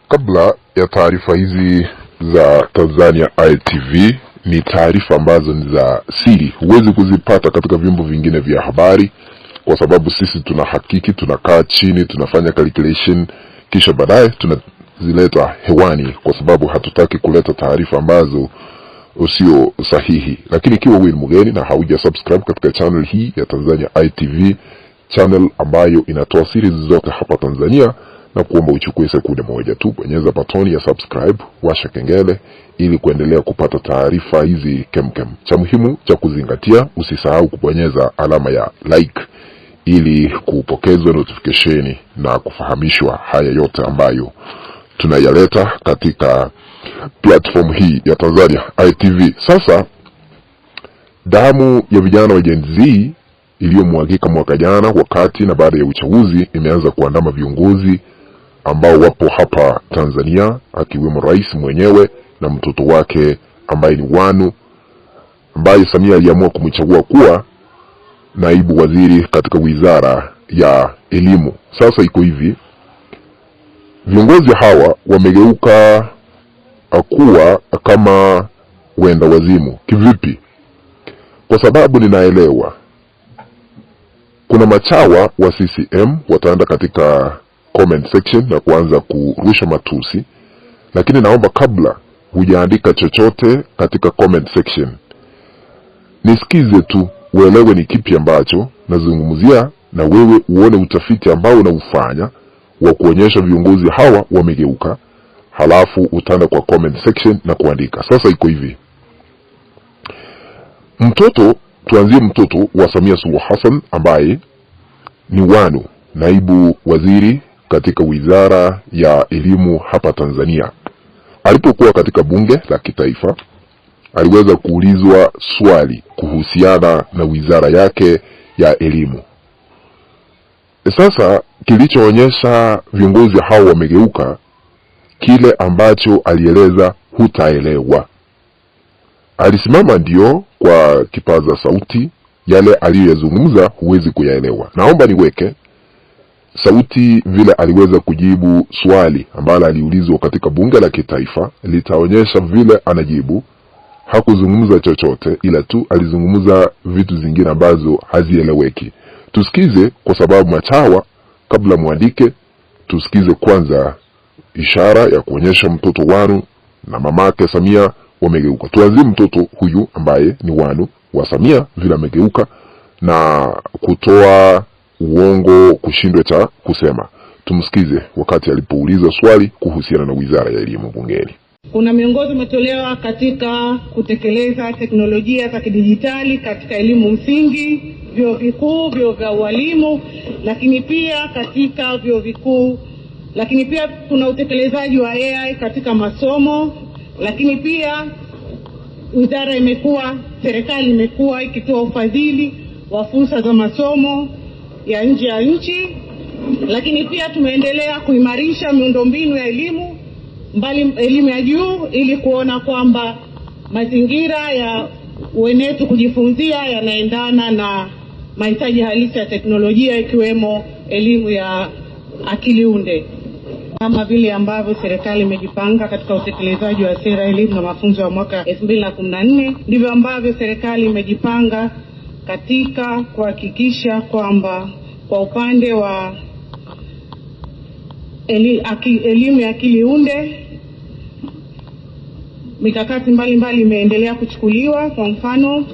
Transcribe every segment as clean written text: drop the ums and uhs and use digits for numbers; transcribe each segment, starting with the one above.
Kabla ya taarifa hizi za Tanzania ITV, ni taarifa ambazo ni za siri, huwezi kuzipata katika vyombo vingine vya habari, kwa sababu sisi tunahakiki, tunakaa chini, tunafanya calculation, kisha baadaye tunazileta hewani, kwa sababu hatutaki kuleta taarifa ambazo usio sahihi. Lakini ikiwa wewe ni mgeni na hauja subscribe katika channel hii ya Tanzania ITV, channel ambayo inatoa series zote hapa Tanzania, na kuomba uchukue sekunde moja tu, bonyeza button ya subscribe, washa kengele ili kuendelea kupata taarifa hizi kemkem. Cha muhimu cha kuzingatia, usisahau kubonyeza alama ya like ili kupokezwa notification na kufahamishwa haya yote ambayo tunayaleta katika platform hii ya Tanzania ITV. Sasa damu ya vijana wa Gen Z iliyomwagika mwaka jana wakati na baada ya uchaguzi imeanza kuandama viongozi ambao wapo hapa Tanzania, akiwemo rais mwenyewe na mtoto wake ambaye ni Wanu, ambaye Samia aliamua kumchagua kuwa naibu waziri katika wizara ya elimu. Sasa iko hivi, viongozi hawa wamegeuka kuwa kama wenda wazimu. Kivipi? Kwa sababu ninaelewa kuna machawa wa CCM wataenda katika comment section na kuanza kurusha matusi, lakini naomba kabla hujaandika chochote katika comment section, nisikize tu uelewe ni kipi ambacho nazungumzia, na wewe uone utafiti ambao unaufanya wa kuonyesha viongozi hawa wamegeuka, halafu utaenda kwa comment section na kuandika. Sasa iko hivi, tuanzie mtoto wa Samia Suluhu Hassan ambaye ni Wanu, naibu waziri katika wizara ya elimu hapa Tanzania. Alipokuwa katika bunge la kitaifa, aliweza kuulizwa swali kuhusiana na wizara yake ya elimu. Sasa kilichoonyesha viongozi hao wamegeuka, kile ambacho alieleza hutaelewa. Alisimama ndio kwa kipaza sauti, yale aliyozungumza huwezi kuyaelewa. Naomba niweke sauti vile aliweza kujibu swali ambalo aliulizwa katika bunge la kitaifa, litaonyesha vile anajibu. Hakuzungumza chochote, ila tu alizungumza vitu zingine ambazo hazieleweki. Tusikize, kwa sababu machawa kabla muandike, tusikize kwanza ishara ya kuonyesha mtoto Wanu na mamake Samia wamegeuka. Tuanzie mtoto huyu ambaye ni Wanu wa Samia vile amegeuka na kutoa uongo kushindwa cha kusema. Tumsikize wakati alipoulizwa swali kuhusiana na wizara ya elimu bungeni. Kuna miongozo umetolewa katika kutekeleza teknolojia za kidijitali katika elimu msingi, vyuo vikuu, vyuo vya ualimu, lakini pia katika vyuo vikuu, lakini pia kuna utekelezaji wa AI katika masomo, lakini pia serikali imekuwa ikitoa ufadhili wa fursa za masomo ya nje ya nchi, lakini pia tumeendelea kuimarisha miundombinu ya elimu ya juu ili kuona kwamba mazingira ya wenetu kujifunzia yanaendana na mahitaji halisi ya teknolojia, ikiwemo elimu ya akili unde. Kama vile ambavyo serikali imejipanga katika utekelezaji wa sera elimu na mafunzo ya mwaka 2014, ndivyo ambavyo serikali imejipanga katika kuhakikisha kwamba kwa upande wa elimu ya akili unde, mikakati mbalimbali imeendelea kuchukuliwa. Kwa mfano,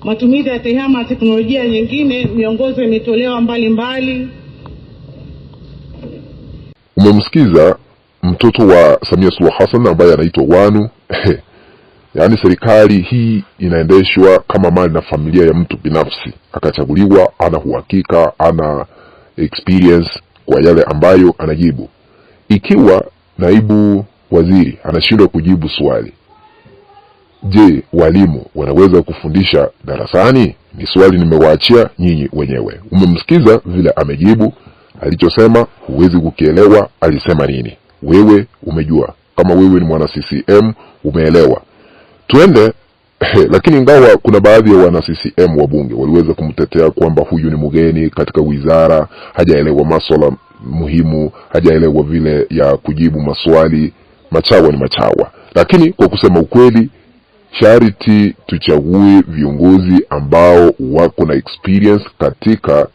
matumizi ya tehama ya teknolojia nyingine, miongozo imetolewa mbalimbali. Umemsikiza mtoto wa Samia Suluhu Hassan ambaye anaitwa Wanu. Yaani serikali hii inaendeshwa kama mali na familia ya mtu binafsi. Akachaguliwa, ana uhakika, ana experience kwa yale ambayo anajibu. Ikiwa naibu waziri anashindwa kujibu swali, je, walimu wanaweza kufundisha darasani? Ni swali nimewaachia nyinyi wenyewe. Umemsikiza vile amejibu, alichosema huwezi kukielewa alisema nini. Wewe umejua, kama wewe ni mwana CCM umeelewa. Tuende. Lakini ingawa kuna baadhi ya wana CCM wa bunge waliweza kumtetea kwamba huyu ni mgeni katika wizara, hajaelewa masuala muhimu, hajaelewa vile ya kujibu maswali. Machawa ni machawa. Lakini kwa kusema ukweli, sharti tuchague viongozi ambao wako na experience katika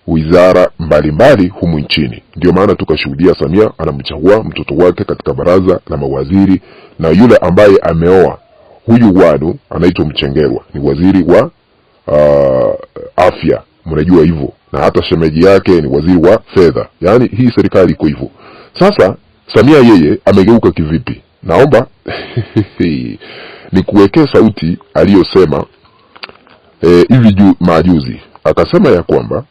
wizara mbalimbali humu nchini. Ndio maana tukashuhudia Samia anamchagua mtoto wake katika baraza la mawaziri, na yule ambaye ameoa huyu wanu anaitwa Mchengerwa, ni waziri wa afya, mnajua hivyo, na hata shemeji yake ni waziri wa fedha. Yani hii serikali iko hivyo. Sasa Samia yeye amegeuka kivipi? Naomba ni kuwekea sauti aliyosema hivi majuzi. Akasema ya kwamba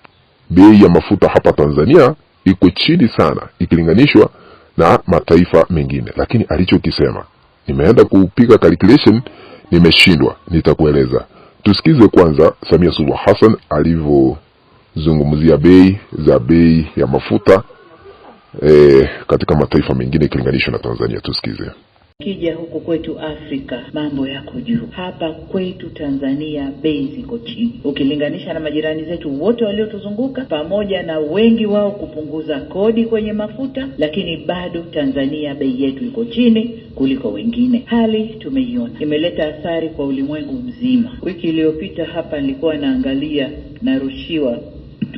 bei ya mafuta hapa Tanzania iko chini sana ikilinganishwa na mataifa mengine. Lakini alichokisema, nimeenda kupiga calculation, nimeshindwa, nitakueleza. Tusikize kwanza Samia Suluhu Hassan alivyozungumzia bei ya mafuta katika mataifa mengine ikilinganishwa na Tanzania. Tusikize. Kija huku kwetu Afrika mambo yako juu. Hapa kwetu Tanzania bei ziko chini ukilinganisha na majirani zetu wote waliotuzunguka, pamoja na wengi wao kupunguza kodi kwenye mafuta, lakini bado Tanzania bei yetu iko chini kuliko wengine. Hali tumeiona, imeleta athari kwa ulimwengu mzima. Wiki iliyopita hapa nilikuwa naangalia narushiwa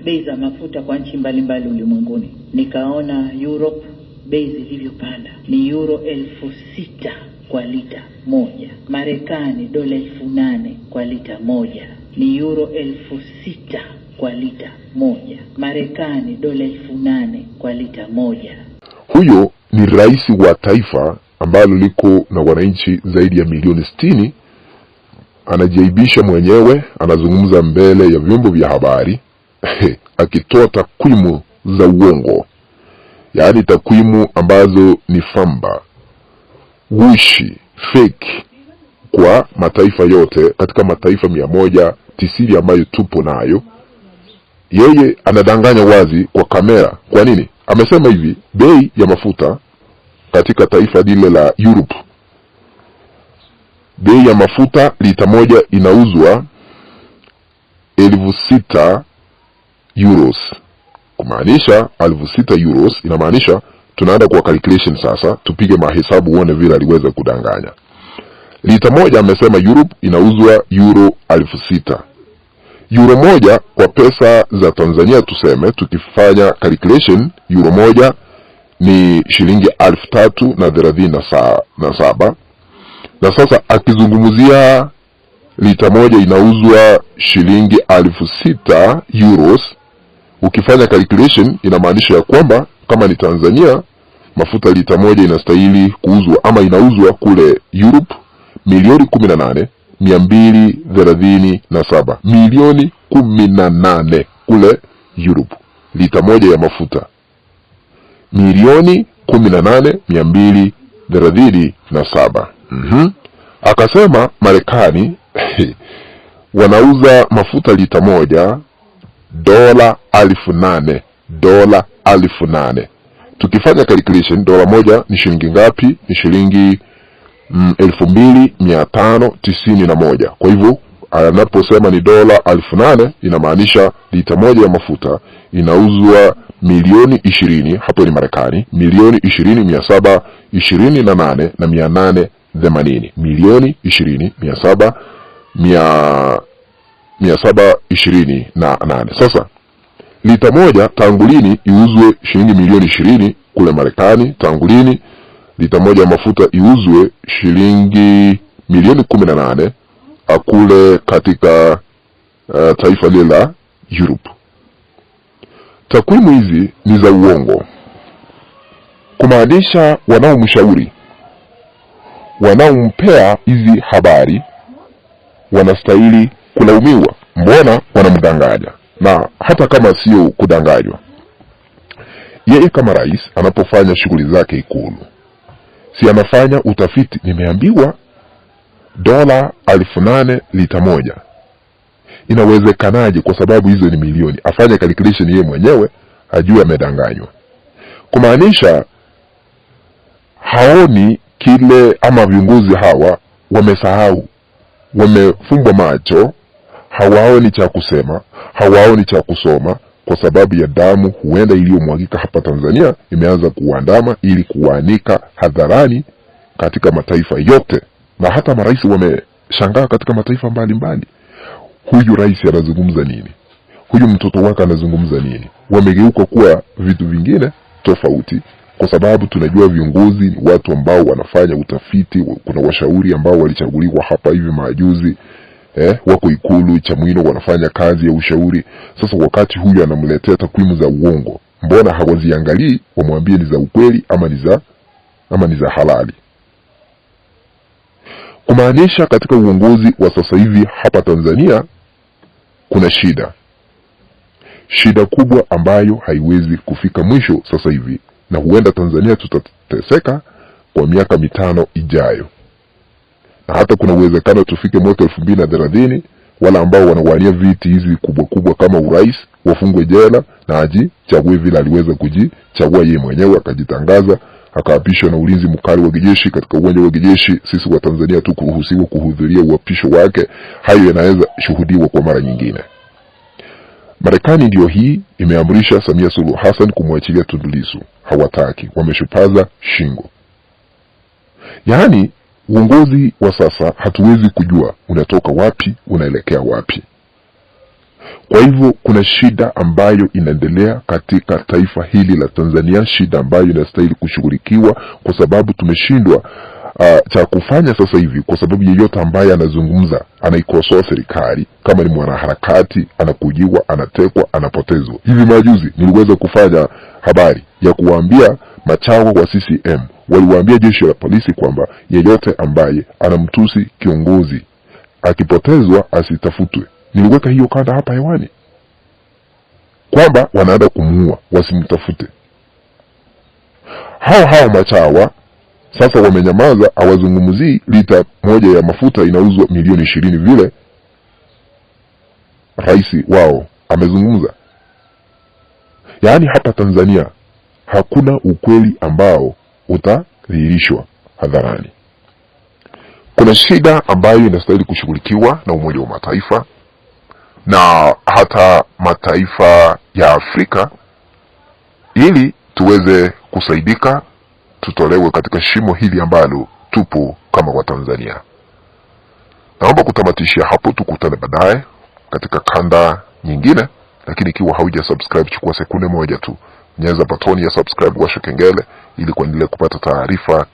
bei za mafuta kwa nchi mbalimbali ulimwenguni. Nikaona Europe bei zilivyopanda, ni euro 6,000 kwa lita moja. Marekani dola 8,000 kwa lita moja, ni euro 6,000 kwa lita moja. Marekani dola 8,000 kwa lita moja. Huyo ni rais wa taifa ambalo liko na wananchi zaidi ya milioni 60. Anajiaibisha mwenyewe, anazungumza mbele ya vyombo vya habari akitoa takwimu za uongo. Yaani takwimu ambazo ni famba, gushi, fake kwa mataifa yote katika mataifa 190 ambayo tupo nayo. Yeye anadanganya wazi kwa kamera. Kwa nini? Amesema hivi, bei ya mafuta katika taifa lile la Europe, bei ya mafuta lita moja inauzwa 6,000 euros. Kumaanisha 6,000 euros inamaanisha, tunaenda kwa calculation sasa, tupige mahesabu uone vile aliweza kudanganya. Lita moja amesema Europe inauzwa euro 6,000. Euro moja kwa pesa za Tanzania tuseme, tukifanya calculation, euro moja ni shilingi 3,037. Na sasa akizungumzia lita moja inauzwa shilingi 6,000 euros, ukifanya calculation inamaanisha ya kwamba kama ni Tanzania, mafuta lita moja inastahili kuuzwa ama inauzwa kule Europe milioni 18,237. Milioni 18 kule Europe, lita moja ya mafuta. Milioni 18,237. Akasema Marekani wanauza mafuta lita moja dola 8,000. Dola 8,000. Tukifanya calculation, dola moja ni shilingi ngapi? Ni shilingi 2,591. Kwa hivyo anaposema ni dola 8,000 inamaanisha lita moja ya mafuta inauzwa milioni 20, hapo ni Marekani, milioni 20,728,880. Milioni 20,728. Sasa lita moja tangulini iuzwe shilingi milioni 20 kule Marekani. Tangulini lita moja ya mafuta iuzwe shilingi milioni 18 kule katika taifa lile la Europe. Takwimu hizi ni za uongo. Kumaanisha wanaomshauri, wanaompea hizi habari wanastahili kulaumiwa. Mbona wanamdanganya? Na hata kama sio kudanganywa, yeye kama rais anapofanya shughuli zake Ikulu, si anafanya utafiti? Nimeambiwa dola 8,000 lita moja. Inawezekanaje? Kwa sababu hizo ni milioni. Afanye calculation yeye mwenyewe, ajue amedanganywa. Kumaanisha haoni kile, ama viongozi hawa wamesahau, wamefumbwa macho, hawaoni cha kusema, hawaoni cha kusoma, kwa sababu ya damu huenda iliyomwagika hapa Tanzania imeanza kuandama ili kuanika hadharani katika mataifa yote, na hata marais wameshangaa katika mataifa mbalimbali. Huyu rais anazungumza nini? Huyu mtoto wake anazungumza nini? Wamegeuka kuwa vitu vingine tofauti, kwa sababu tunajua viongozi ni watu ambao wanafanya utafiti. Kuna washauri ambao walichaguliwa hapa hivi majuzi, wako Ikulu Chamwino wanafanya kazi ya ushauri. Sasa wakati huyu anamletea takwimu za uongo, mbona hawaziangalii wamwambie ni za ukweli ama ni za halali? Kumaanisha katika uongozi wa sasa hivi hapa Tanzania kuna shida kubwa ambayo haiwezi kufika mwisho sasa hivi, na huenda Tanzania tutateseka kwa miaka 5 ijayo, na hata kuna uwezekano tufike mwaka 2030 wala ambao wanawania viti hizi kubwa kama urais wafungwe jela na ajichague vile aliweza kujichagua yeye mwenyewe, akajitangaza, akaapishwa na ulinzi mkali wa kijeshi katika uwanja wa kijeshi. Sisi wa Tanzania tu kuruhusiwa kuhudhuria uapisho wake. Hayo yanaweza shuhudiwa kwa mara nyingine. Marekani ndio hii imeamrisha Samia Suluhu Hassan kumwachilia Tundu Lissu. Hawataki, wameshupaza shingo. Yaani uongozi wa sasa hatuwezi kujua unatoka wapi unaelekea wapi. Kwa hivyo kuna shida ambayo inaendelea katika taifa hili la Tanzania, shida ambayo inastahili kushughulikiwa, kwa sababu tumeshindwa cha kufanya sasa hivi, kwa sababu yeyote ambaye anazungumza anaikosoa serikali, kama ni mwanaharakati, anakujiwa, anatekwa, anapotezwa. Hivi majuzi niliweza kufanya habari ya kuwaambia machawa wa CCM, waliwaambia jeshi la polisi kwamba yeyote ambaye anamtusi kiongozi akipotezwa asitafutwe. Niliweka hiyo kanda hapa hewani kwamba wanaenda kumuua, wasimtafute. Hao machawa sasa wamenyamaza, hawazungumzii lita moja ya mafuta inauzwa milioni 20 vile rais wao amezungumza. Yaani hapa Tanzania hakuna ukweli ambao utadhihirishwa hadharani. Kuna shida ambayo inastahili kushughulikiwa na Umoja wa Mataifa na hata mataifa ya Afrika ili tuweze kusaidika, tutolewe katika shimo hili ambalo tupo kama wa Tanzania. Naomba kutamatishia hapo, tukutane baadaye katika kanda nyingine. Lakini ikiwa hauja subscribe, chukua sekunde moja tu, nyeza batoni ya subscribe, washa kengele ili kuendelea kupata taarifa